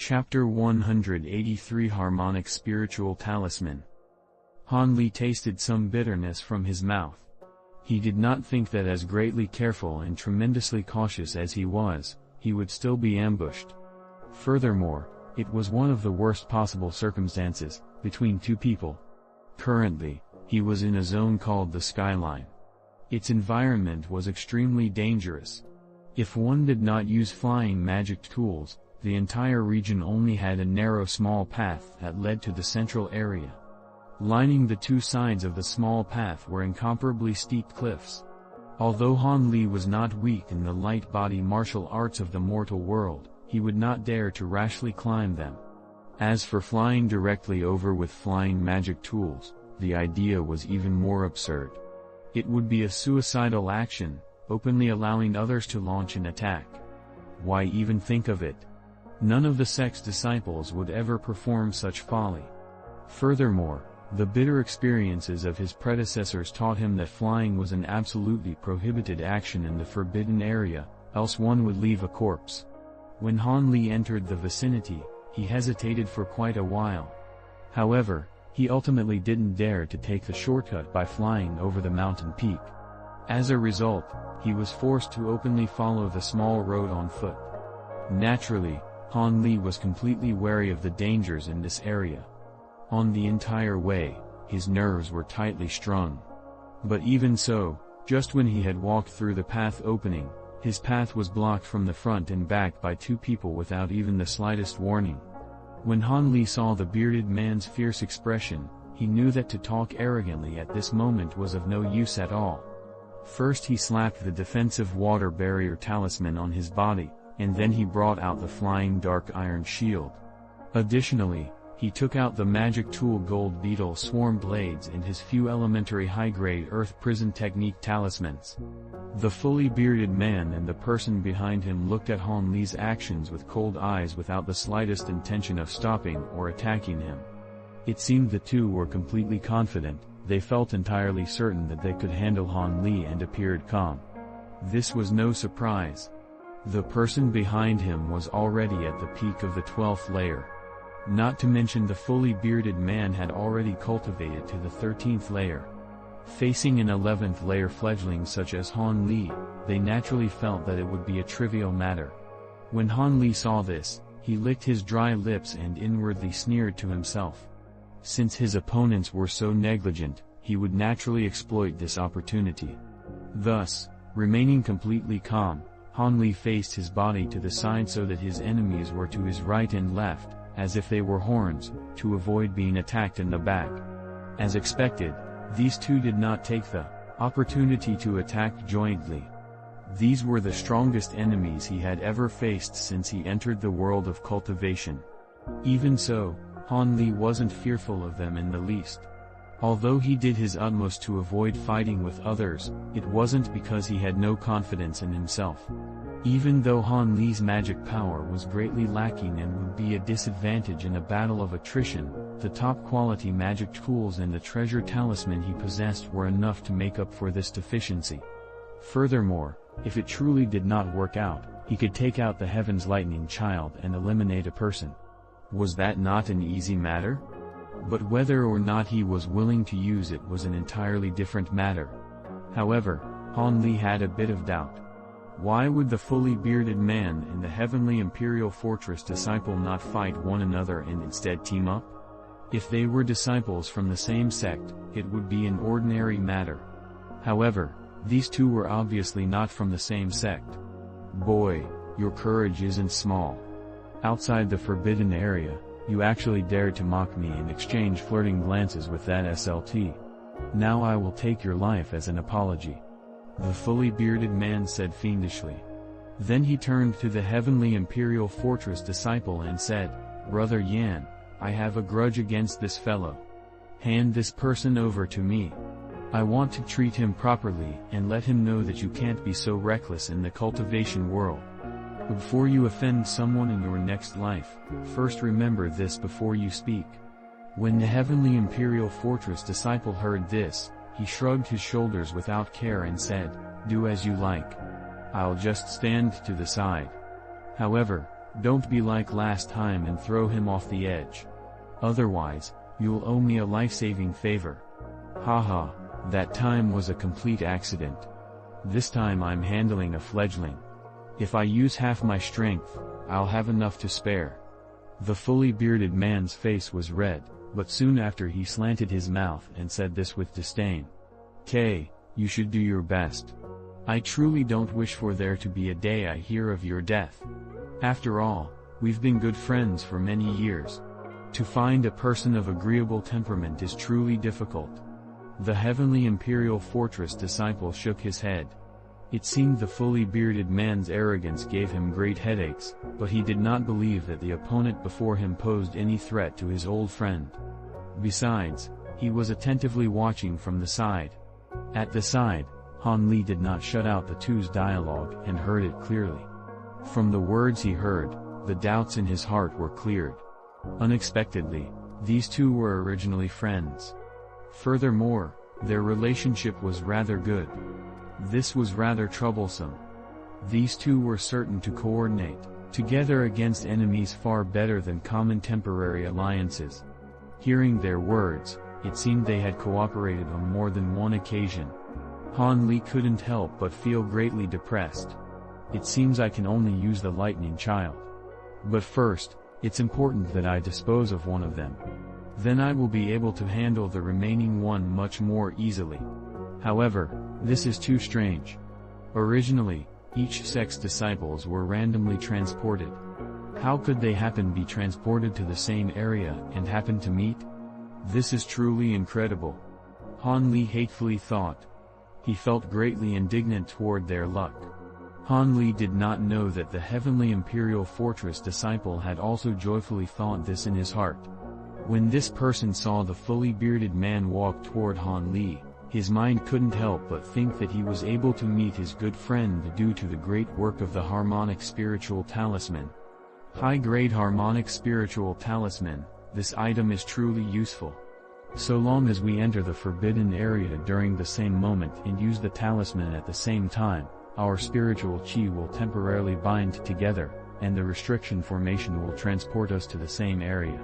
Chapter 183 Harmonic Spiritual Talisman. Han Li tasted some bitterness from his mouth. He did not think that as greatly careful and tremendously cautious as he was, he would still be ambushed. Furthermore, it was one of the worst possible circumstances, between two people. Currently, he was in a zone called the Skyline. Its environment was extremely dangerous. If one did not use flying magic tools, the entire region only had a narrow small path that led to the central area. Lining the two sides of the small path were incomparably steep cliffs. Although Han Li was not weak in the light body martial arts of the mortal world, he would not dare to rashly climb them. As for flying directly over with flying magic tools, the idea was even more absurd. It would be a suicidal action, openly allowing others to launch an attack. Why even think of it? None of the sect's disciples would ever perform such folly. Furthermore, the bitter experiences of his predecessors taught him that flying was an absolutely prohibited action in the forbidden area, else one would leave a corpse. When Han Li entered the vicinity, he hesitated for quite a while. However, he ultimately didn't dare to take the shortcut by flying over the mountain peak. As a result, he was forced to openly follow the small road on foot. Naturally, Han Li was completely wary of the dangers in this area. On the entire way, his nerves were tightly strung. But even so, just when he had walked through the path opening, his path was blocked from the front and back by two people without even the slightest warning. When Han Li saw the bearded man's fierce expression, he knew that to talk arrogantly at this moment was of no use at all. First he slapped the defensive water barrier talisman on his body, and then he brought out the flying dark iron shield. Additionally, he took out the magic tool gold beetle swarm blades and his few elementary high-grade earth prison technique talismans. The fully bearded man and the person behind him looked at Han Li's actions with cold eyes without the slightest intention of stopping or attacking him. It seemed the two were completely confident, they felt entirely certain that they could handle Han Li and appeared calm. This was no surprise. The person behind him was already at the peak of the 12th layer. Not to mention the fully bearded man had already cultivated to the 13th layer. Facing an 11th layer fledgling such as Han Li, they naturally felt that it would be a trivial matter. When Han Li saw this, he licked his dry lips and inwardly sneered to himself. Since his opponents were so negligent, he would naturally exploit this opportunity. Thus, remaining completely calm, Han Li faced his body to the side so that his enemies were to his right and left, as if they were horns, to avoid being attacked in the back. As expected, these two did not take the opportunity to attack jointly. These were the strongest enemies he had ever faced since he entered the world of cultivation. Even so, Han Li wasn't fearful of them in the least. Although he did his utmost to avoid fighting with others, it wasn't because he had no confidence in himself. Even though Han Li's magic power was greatly lacking and would be a disadvantage in a battle of attrition, the top-quality magic tools and the treasure talisman he possessed were enough to make up for this deficiency. Furthermore, if it truly did not work out, he could take out the Heaven's Lightning Child and eliminate a person. Was that not an easy matter? But whether or not he was willing to use it was an entirely different matter. However, Han Li had a bit of doubt. Why would the fully bearded man and the Heavenly Imperial Fortress disciple not fight one another and instead team up? If they were disciples from the same sect, it would be an ordinary matter. However, these two were obviously not from the same sect. Boy, your courage isn't small. Outside the forbidden area, you actually dared to mock me and exchange flirting glances with that SLT. Now I will take your life as an apology. The fully bearded man said fiendishly. Then he turned to the Heavenly Imperial Fortress disciple and said, "Brother Yan, I have a grudge against this fellow. Hand this person over to me. I want to treat him properly and let him know that you can't be so reckless in the cultivation world. Before you offend someone in your next life, first remember this before you speak." When the Heavenly Imperial Fortress disciple heard this, he shrugged his shoulders without care and said, "Do as you like. I'll just stand to the side." However, Don't be like last time and throw him off the edge. Otherwise, you'll owe me a life-saving favor. Haha, that time was a complete accident. This time I'm handling a fledgling. If I use half my strength, I'll have enough to spare. The fully bearded man's face was red, but soon after he slanted his mouth and said this with disdain. "Kay, you should do your best. I truly don't wish for there to be a day I hear of your death. After all, we've been good friends for many years. To find a person of agreeable temperament is truly difficult." The heavenly Imperial Fortress disciple shook his head. It seemed the fully bearded man's arrogance gave him great headaches, but he did not believe that the opponent before him posed any threat to his old friend. Besides, he was attentively watching from the side. At the side, Han Li did not shut out the two's dialogue and heard it clearly. From the words he heard, the doubts in his heart were cleared. Unexpectedly, these two were originally friends. Furthermore, their relationship was rather good. This was rather troublesome. These two were certain to coordinate together against enemies far better than common temporary alliances. Hearing their words, it seemed they had cooperated on more than one occasion. Han Li couldn't help but feel greatly depressed. It seems I can only use the lightning child. But first, it's important that I dispose of one of them. Then I will be able to handle the remaining one much more easily. However, this is too strange. Originally, each sect's disciples were randomly transported. How could they be transported to the same area and happen to meet? This is truly incredible. Han Li hatefully thought. He felt greatly indignant toward their luck. Han Li did not know that the heavenly Imperial Fortress disciple had also joyfully thought this in his heart. When this person saw the fully bearded man walk toward Han Li, his mind couldn't help but think that he was able to meet his good friend due to the great work of the Harmonic Spiritual Talisman. High-grade Harmonic Spiritual Talisman, this item is truly useful. So long as we enter the forbidden area during the same moment and use the talisman at the same time, our spiritual chi will temporarily bind together, and the restriction formation will transport us to the same area.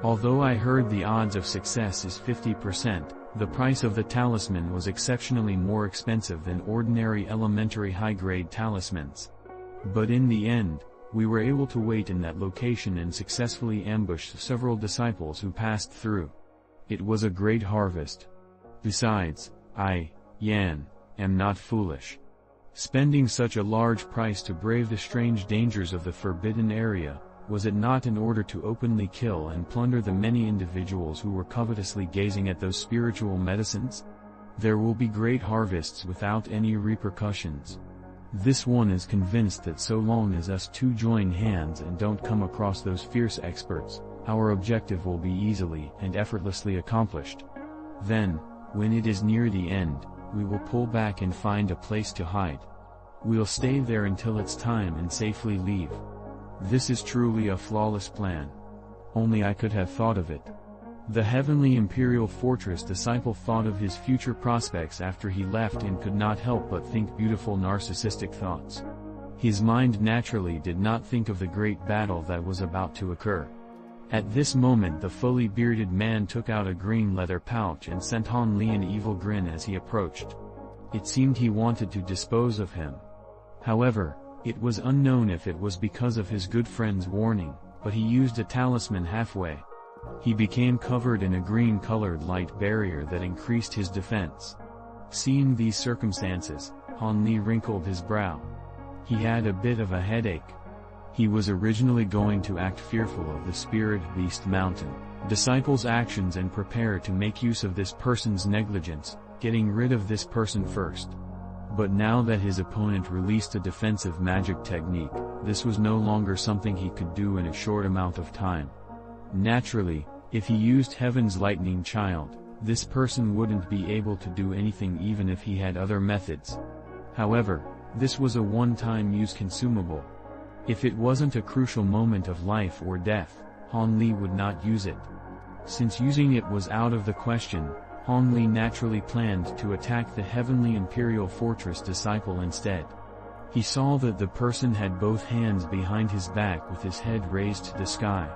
Although I heard the odds of success is 50%, the price of the talisman was exceptionally more expensive than ordinary elementary high-grade talismans. But in the end, we were able to wait in that location and successfully ambush several disciples who passed through. It was a great harvest. Besides, I, Yan, am not foolish. Spending such a large price to brave the strange dangers of the forbidden area, was it not in order to openly kill and plunder the many individuals who were covetously gazing at those spiritual medicines? There will be great harvests without any repercussions. This one is convinced that so long as us two join hands and don't come across those fierce experts, our objective will be easily and effortlessly accomplished. Then, when it is near the end, we will pull back and find a place to hide. We'll stay there until it's time and safely leave. This is truly a flawless plan. Only I could have thought of it. The heavenly Imperial Fortress disciple thought of his future prospects after he left and could not help but think beautiful narcissistic thoughts. His mind naturally did not think of the great battle that was about to occur. At this moment the fully bearded man took out a green leather pouch and sent Han Li an evil grin as he approached. It seemed he wanted to dispose of him. However, it was unknown if it was because of his good friend's warning, but he used a talisman halfway. He became covered in a green-colored light barrier that increased his defense. Seeing these circumstances, Han Li wrinkled his brow. He had a bit of a headache. He was originally going to act fearful of the Spirit Beast Mountain disciples' actions and prepare to make use of this person's negligence, getting rid of this person first. But now that his opponent released a defensive magic technique, this was no longer something he could do in a short amount of time. Naturally, if he used Heaven's Lightning Child, this person wouldn't be able to do anything even if he had other methods. However, this was a one-time use consumable. If it wasn't a crucial moment of life or death, Han Li would not use it. Since using it was out of the question, Han Li naturally planned to attack the heavenly Imperial Fortress disciple instead. He saw that the person had both hands behind his back with his head raised to the sky.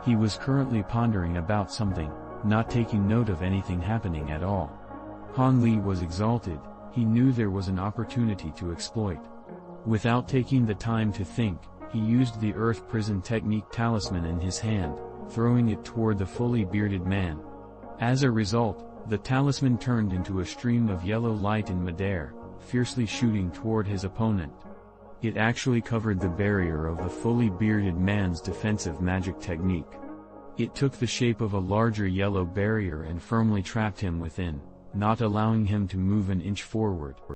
He was currently pondering about something, not taking note of anything happening at all. Han Li was exalted. He knew there was an opportunity to exploit. Without taking the time to think, he used the earth prison technique talisman in his hand, throwing it toward the fully bearded man. As a result, the talisman turned into a stream of yellow light in midair, fiercely shooting toward his opponent. It actually covered the barrier of the fully bearded man's defensive magic technique. It took the shape of a larger yellow barrier and firmly trapped him within, not allowing him to move an inch forward.